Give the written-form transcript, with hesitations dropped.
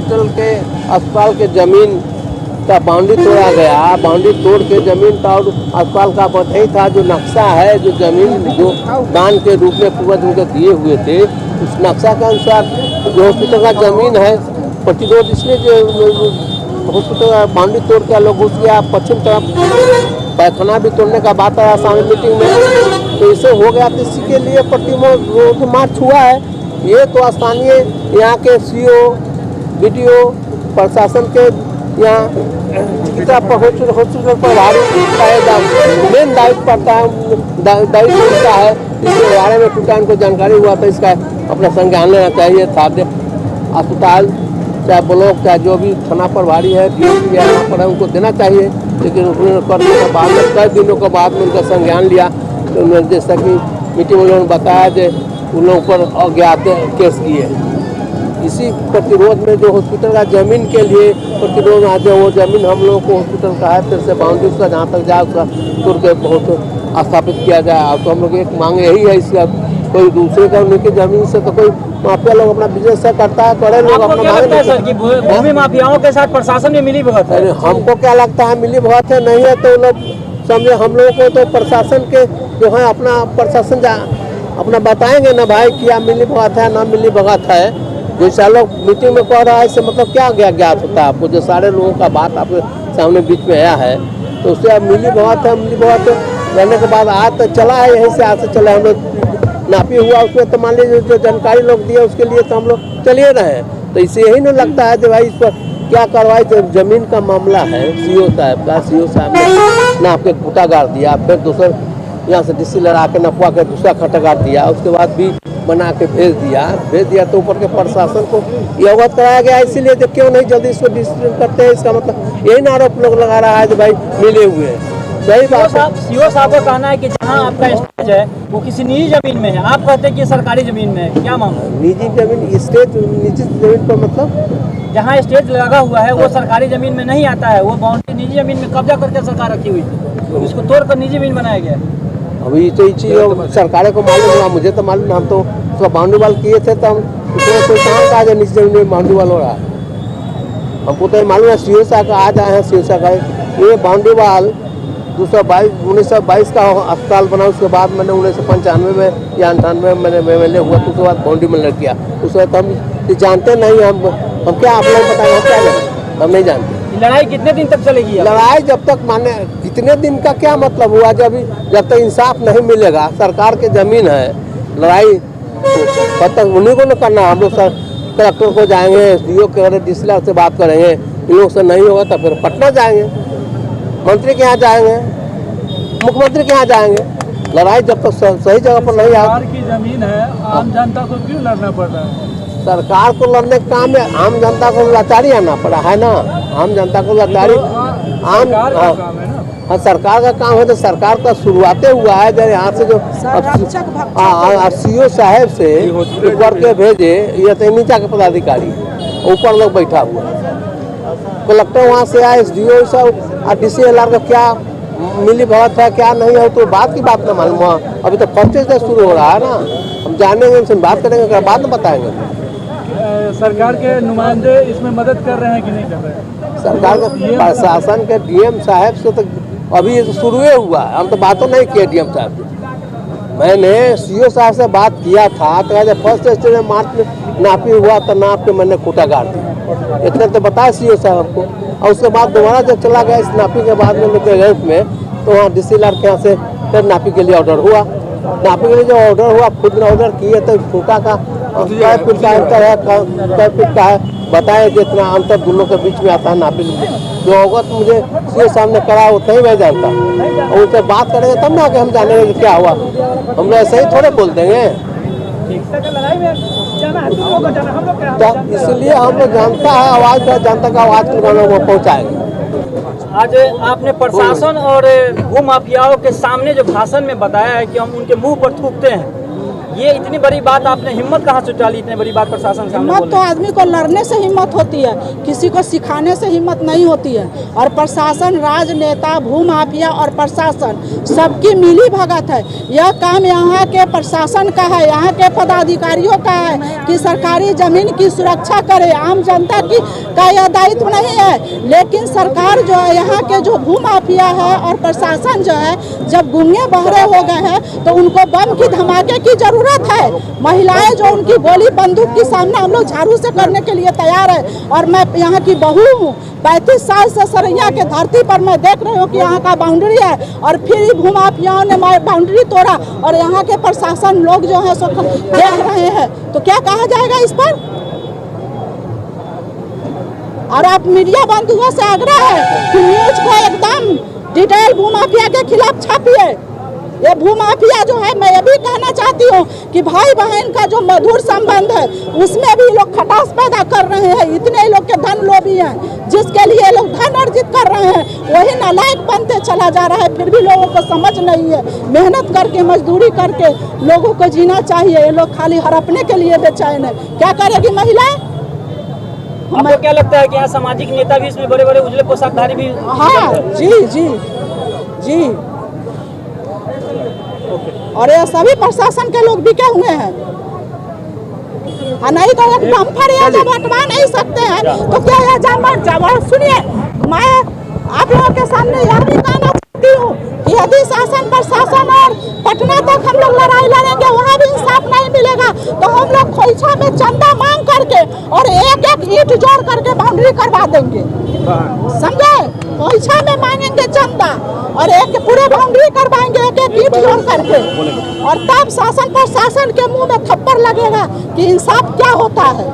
Hospital के अस्पताल के ज़मीन का बाउंड्री तोड़ा गया। बाउंड्री तोड़ के ज़मीन का और अस्पताल का बतई था जो नक्शा है, जो ज़मीन जो दान के रूप में पूर्वज उनको दिए हुए थे, उस नक्शा के अनुसार जो हॉस्पिटल का ज़मीन है प्रतिरोध इसलिए जो हॉस्पिटल का बाउंड्री तोड़ के लोग घुस गया। पश्चिम तरफ पैखाना भी तोड़ने का बात आया सामने मीटिंग में, तो इसे हो गया। तो इसी के लिए प्रतिरोध मार्च हुआ है। ये तो स्थानीय यहाँ के सीओ बीडीओ प्रशासन के यहाँ चिकित्सा हॉस्पिटल प्रभारी मेन दायित्व पड़ता है, दायित्व मिलता है। इसके बारे में टूटा उनको जानकारी हुआ तो इसका अपना संज्ञान लेना चाहिए था। अस्पताल चाहे ब्लॉक चाहे जो भी थाना प्रभारी है डीएसपी है यहाँ पर है उनको देना चाहिए, लेकिन उन्होंने करने के बाद में कई दिनों के बाद में उनका संज्ञान लिया। तो उन्होंने जैसा कि मीटिंग में उन्होंने बताया कि उन लोगों पर अज्ञात केस किए। इसी प्रतिरोध में जो हॉस्पिटल का ज़मीन के लिए प्रतिरोध आज वो ज़मीन हम लोगों को हॉस्पिटल का है, फिर से बाउंड्री उसका जहाँ तक जाए उसका तोड़ के बहुत स्थापित किया जाए। तो हम लोग एक मांग यही है, इसका कोई दूसरे का उनकी ज़मीन से तो कोई माफिया लोग अपना बिजनेस करता है, करे लोग अपना भूमि माफियाओं के साथ प्रशासन में मिली भगत है। हमको क्या लगता है मिली भगत है, नहीं है तो लोग समझे। हम लोगों को तो प्रशासन के जो है अपना प्रशासन अपना बताएंगे ना भाई क्या मिली भगत है ना मिली भगत है। जैसा लोग मीटिंग में कह रहा है इससे मतलब क्या ज्ञात होता है आपको? जो सारे लोगों का बात आपके सामने बीच में आया है तो उससे अब मिली भगत है, मिली भगत रहने के बाद आज तो चला है, यहीं से आज से चला। हम लोग नापी हुआ उसमें तो मान लीजिए जो जानकारी लोग दिए उसके लिए तो हम लोग चलिए रहे हैं। तो इससे यही नहीं लगता है कि भाई इस पर क्या कार्रवाई। तो जमीन का मामला है सीओ साहब का, सीओ साहब ने नाप के खूटा गाड़ दिया, फिर दूसर यहाँ से डीसी लड़ा के नपवा के दूसरा खट्टा गाड़ दिया, उसके बाद भी बना के भेज दिया। तो ऊपर के प्रशासन को ये अवगत कराया गया। इसीलिए जो क्यों नहीं जल्दी इसको डिस्ट्रीब्यूट करते हैं, इसका मतलब यही ना आरोप लोग लगा रहा है कि भाई मिले हुए हैं। सही बात है। सीओ साहब का कहना है कि जहां आपका स्टेज है वो किसी निजी जमीन में है, आप कहते हैं कि सरकारी जमीन में है, क्या मामला? निजी जमीन स्टेज निजी जमीन पर मतलब जहां स्टेज लगा हुआ है वो सरकारी जमीन में नहीं आता है, वो बाउंड्री निजी जमीन में कब्जा करके सरकार रखी हुई थी, इसको तोड़कर निजी जमीन बनाया गया। अभी तो ये चीज़ सरकार को मालूम हुआ, मुझे तो मालूम। हम तो उसका बाउंड्री वाल किए थे तो हम उसमें कोई कहाँ का आज निजी जमीन में बाउंड्री वाल हो रहा है। हमको तो मालूम है सीओ साहब का आज आए हैं, सीओ साहब का ये बाउंड्री वाल 1922 का अस्पताल बना। उसके बाद मैंने 1995 में या 98 में मैंने MLA हुआ, तो उसके बाद बाउंड्री में लग गया। उसके बाद हम जानते नहीं, हम क्या आप लोग बताएं, हम क्या जाने, हम नहीं जानते। लड़ाई कितने दिन तक चलेगी? लड़ाई जब तक माने कितने दिन का क्या मतलब हुआ, जब तक इंसाफ नहीं मिलेगा। सरकार की जमीन है, लड़ाई तब तक उन्हीं को न करना। हम लोग कलेक्टर को जाएंगे, SDO के डीसी से बात करेंगे, इन लोग से नहीं होगा तो फिर पटना जाएंगे, मंत्री के यहाँ जाएंगे, मुख्यमंत्री के यहाँ जाएंगे। लड़ाई जब तक सही जगह पर नहीं आ। सरकार की जमीन है, आम जनता को क्यों लड़ना पड़ रहा है? सरकार को लड़ने का काम है, आम जनता को लाचारी आना पड़ा है ना। आम जनता को लाचारी हाँ सरकार का काम है। तो सरकार का शुरुआते हुआ है जब यहाँ से जो सीओ साहब से ऊपर के भेजे, ये तो नीचा के पदाधिकारी ऊपर लोग बैठा हुआ, कलेक्टर वहाँ से आए, SDO सब और DCLR का क्या मिली भगत है क्या नहीं है तो बात की बात न मालूम है। अभी तो फर्स्ट से शुरू हो रहा है ना, हम जानेंगे, उनसे बात करेंगे, बाद में बताएंगे। सरकार के नुमाइंदे इसमें मदद कर रहे हैं कि नहीं कर रहे हैं? सरकार के प्रशासन के DM साहब से तो अभी ये तो शुरू हुआ है, हम तो बातों नहीं किए DM साहब से। मैंने CO साहब से बात किया था तो जब फर्स्ट स्टेज में मार्च में नापी हुआ तो नाप के मैंने खूटा गाड़ दिया, इतना तो बताया CO साहब को। और उसके बाद दोबारा जब चला गया इस नापी के बाद में तो वहाँ DCLR के यहाँ से फिर नापी के लिए ऑर्डर हुआ। नापी के लिए जो ऑर्डर हुआ खुद ने ऑर्डर किए तो खूटा का कै फीट का अंतर है, कै फीट का है, बताए जितना अंतर दोनों के बीच में आता है नापी जो अवगत मुझे सीओ सामने करा वो नहीं मैं जानता। और उनसे बात करेंगे तब ना कि हम जानेंगे कि क्या हुआ। हम लोग ऐसे ही थोड़े बोल देंगे। तो इसलिए हम लोग जनता है, आवाज़ जनता का आवाज़ वो पहुँचाएंगे। आज आपने प्रशासन और भू माफियाओं के सामने जो भाषण में बताया है कि हम उनके मुंह पर थूकते हैं, ये इतनी बड़ी बात आपने हिम्मत कहाँ से डाली, इतनी बड़ी बात प्रशासन के सामने हिम्मत तो आदमी को लड़ने से हिम्मत होती है, किसी को सिखाने से हिम्मत नहीं होती है। और प्रशासन, राजनेता, भूमाफिया और प्रशासन सबकी मिली भगत है। यह काम यहाँ के प्रशासन का है, यहाँ के पदाधिकारियों का है कि सरकारी जमीन की सुरक्षा करे। आम जनता की का यह दायित्व नहीं है। लेकिन सरकार जो है, यहाँ के जो भूमाफिया है और प्रशासन जो है, जब गूंगे बहरे हो गए हैं तो उनको बम की धमाके की जरूरत है। महिलाएं जो उनकी गोली बंदूक के सामने हम लोग झाड़ू से करने के लिए तैयार है। और मैं यहाँ की बहू हूँ, 35 साल से सरैया के धरती पर मैं देख रही हूँ कि यहाँ का बाउंड्री है और फिर भूमाफियाओं ने बाउंड्री तोड़ा और यहाँ के प्रशासन लोग जो है सो देख रहे हैं। तो क्या कहा जाएगा इस पर? और आप मीडिया बंधुओं से आग्रह है कि न्यूज को एकदम डिटेल भूमाफिया के खिलाफ छापिए। ये भूमाफिया जो है, मैं ये भी कहना चाहती हूँ कि भाई बहन का जो मधुर संबंध है उसमें भी लोग खटास पैदा कर रहे हैं। इतने लोग के धन लोभी हैं जिसके लिए लोग धन अर्जित कर रहे हैं, वही नालायक बनते चला जा रहा है। फिर भी लोगों को समझ नहीं है, मेहनत करके मजदूरी करके लोगों को जीना चाहिए। ये लोग खाली हड़पने के लिए बेचैन है। क्या करेगी महिलाएं? आपको क्या लगता है कि यहाँ सामाजिक नेता भी इसमें बड़े बड़े उजले पोशाकधारी भी? हाँ जी जी जी। और ये सभी प्रशासन के लोग बिके हुए हैं। नहीं तो एक डंपर या जब हटवा नहीं सकते हैं तो क्या यह जवाब? सुनिए, मैं आप लोगों के सामने यह भी कहना चाहती हूँ कि यदि शासन प्रशासन और पटना तक हम लोग लड़ाई लड़ेंगे, वहाँ भी इंसाफ नहीं मिलेगा तो हम लोग खोइछा में चंदा मांग करके और एक एक ईंट जोड़ करके बाउंड्री करवा देंगे। समझे? खोइछा में मांगेंगे चंदा और एक पूरे बाउंड्री करवाएंगे एक एक ईंट जोड़ करके। और तब शासन प्रशासन के मुंह में थप्पड़ लगेगा कि इंसाफ क्या होता है।